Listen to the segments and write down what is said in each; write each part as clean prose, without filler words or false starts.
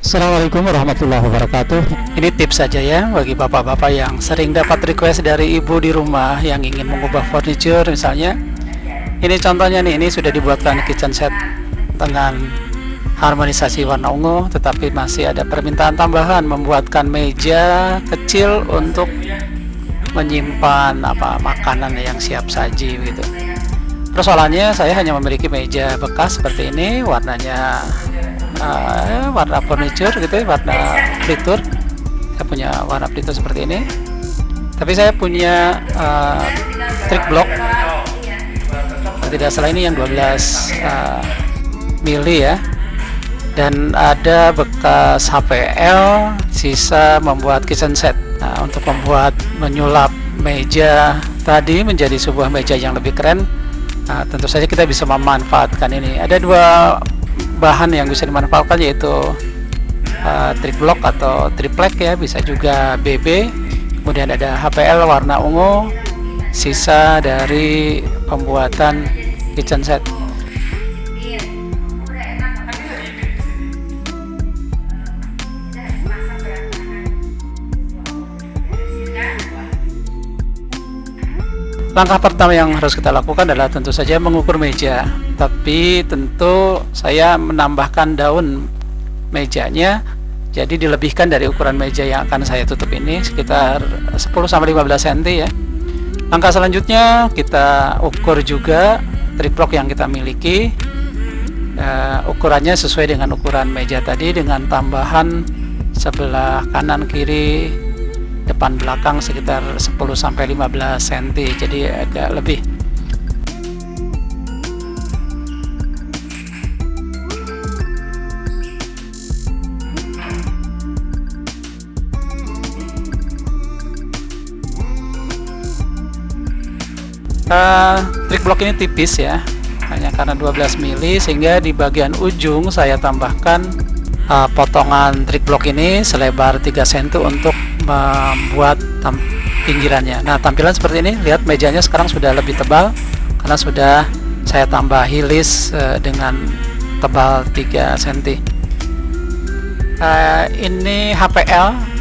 Assalamualaikum warahmatullahi wabarakatuh. Ini tips saja ya bagi bapak-bapak yang sering dapat request dari ibu di rumah yang ingin mengubah furniture misalnya. Ini contohnya nih, ini sudah dibuatkan kitchen set dengan harmonisasi warna ungu, tetapi masih ada permintaan tambahan membuatkan meja kecil untuk menyimpan makanan yang siap saji gitu. Persoalannya saya hanya memiliki meja bekas seperti ini, warnanya warna furniture gitu, warna furniture. Saya punya warna furniture seperti ini. Tapi saya punya trick block. Tidak salah ini yang 12 mili ya. Dan ada bekas HPL sisa membuat kitchen set. Nah, untuk menyulap meja tadi menjadi sebuah meja yang lebih keren. Nah, tentu saja kita bisa memanfaatkan ini. Ada dua bahan yang bisa dimanfaatkan, yaitu trick block atau triplek ya, bisa juga BB, kemudian ada HPL warna ungu, sisa dari pembuatan kitchen set. Langkah pertama yang harus kita lakukan adalah tentu saja mengukur meja, tapi tentu saya menambahkan daun mejanya, jadi dilebihkan dari ukuran meja yang akan saya tutup ini sekitar 10-15 cm ya. Langkah selanjutnya kita ukur juga trick block yang kita miliki, ukurannya sesuai dengan ukuran meja tadi dengan tambahan sebelah kanan kiri depan belakang sekitar 10-15 cm, jadi agak lebih. Trick block ini tipis ya, hanya karena 12 mili, sehingga di bagian ujung saya tambahkan potongan trick block ini selebar 3 cm untuk membuat pinggirannya. Nah, tampilan seperti ini. Lihat mejanya sekarang sudah lebih tebal karena sudah saya tambahi list dengan tebal 3 cm. Ini HPL.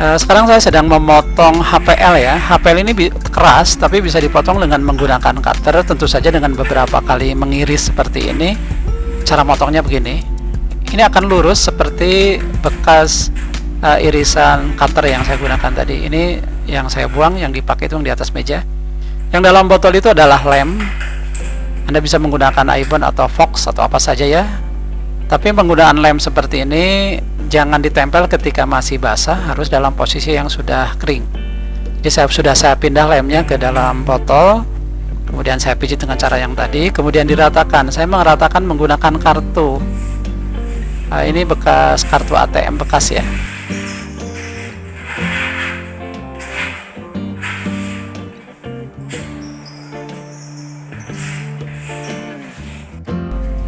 Sekarang saya sedang memotong HPL ya. HPL ini keras tapi bisa dipotong dengan menggunakan cutter, tentu saja dengan beberapa kali mengiris seperti ini. Cara motongnya begini. Ini akan lurus seperti bekas irisan cutter yang saya gunakan tadi. Ini yang saya buang, yang dipakai itu yang di atas meja. Yang dalam botol itu adalah lem. Anda bisa menggunakan Ibon atau Fox atau apa saja ya. Tapi penggunaan lem seperti ini jangan ditempel ketika masih basah, harus dalam posisi yang sudah kering. Jadi saya pindah lemnya ke dalam botol, kemudian saya pijit dengan cara yang tadi, kemudian diratakan. Saya meratakan menggunakan kartu. Nah, ini bekas kartu ATM bekas ya.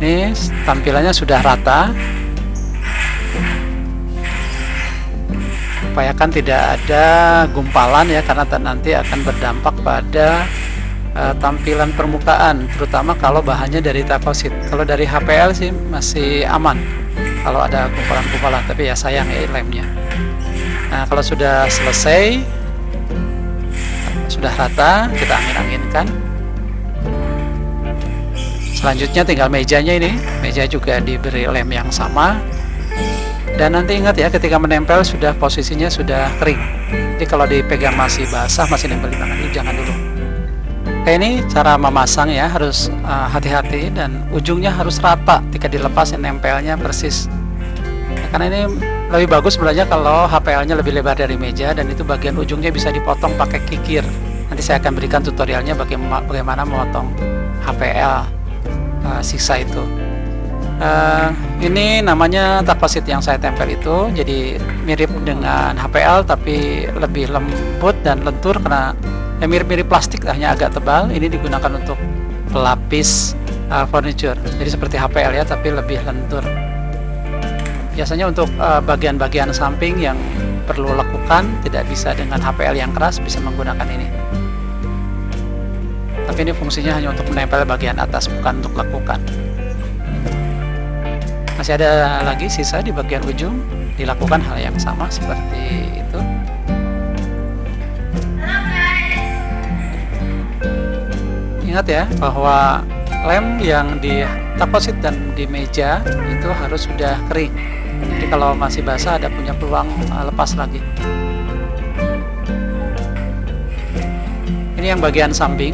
Ini tampilannya sudah rata. Upayakan tidak ada gumpalan ya, karena nanti akan berdampak pada tampilan permukaan, terutama kalau bahannya dari takosit. Kalau dari HPL sih masih aman kalau ada gumpalan-gumpalan, tapi ya sayang ya lemnya. Nah, kalau sudah selesai, sudah rata, kita angin-anginkan. Selanjutnya tinggal mejanya ini. Meja juga diberi lem yang sama. Dan nanti ingat ya, ketika menempel sudah posisinya sudah kering. Jadi kalau dipegang masih basah, masih nempel di tangan, jangan dulu. Kayak ini cara memasang ya, harus hati-hati dan ujungnya harus rata. Ketika dilepas nempelnya persis. Nah, karena ini lebih bagus sebenarnya kalau HPL-nya lebih lebar dari meja, dan itu bagian ujungnya bisa dipotong pakai kikir. Nanti saya akan berikan tutorialnya bagaimana memotong HPL sisa itu. Ini namanya takosit yang saya tempel itu, jadi mirip dengan HPL tapi lebih lembut dan lentur karena mirip-mirip plastik, hanya agak tebal. Ini digunakan untuk pelapis furniture, jadi seperti HPL ya tapi lebih lentur. Biasanya untuk bagian-bagian samping yang perlu lekukan tidak bisa dengan HPL yang keras, bisa menggunakan ini. Tapi ini fungsinya hanya untuk menempel bagian atas, bukan untuk lekukan. Masih ada lagi sisa di bagian ujung, dilakukan hal yang sama seperti itu. Ingat ya bahwa lem yang di taposit dan di meja itu harus sudah kering. Jadi kalau masih basah ada punya peluang lepas lagi. Ini yang bagian samping,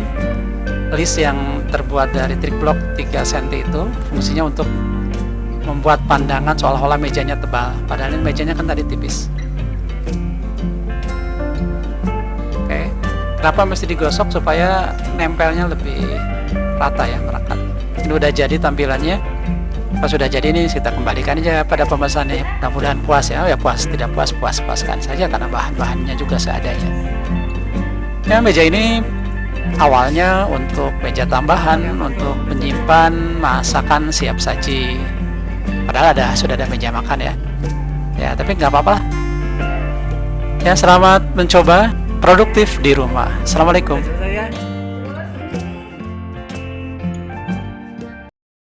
list yang terbuat dari trik blok 3 cm itu fungsinya untuk membuat pandangan seolah-olah mejanya tebal, padahal ini mejanya kan tadi tipis. Oke, kenapa mesti digosok? Supaya nempelnya lebih rata ya, merakat. Ini udah jadi tampilannya. Kalau sudah jadi ini kita kembalikan aja pada pemesannya. Mudah-mudahan puas ya. Ya puas, tidak puas, puaskan saja karena bahan-bahannya juga seadanya. Ya, meja ini awalnya untuk meja tambahan, untuk menyimpan masakan siap saji. Padahal sudah ada meja makan ya. Ya, tapi nggak apa-apa. Ya, selamat mencoba, produktif di rumah. Assalamualaikum.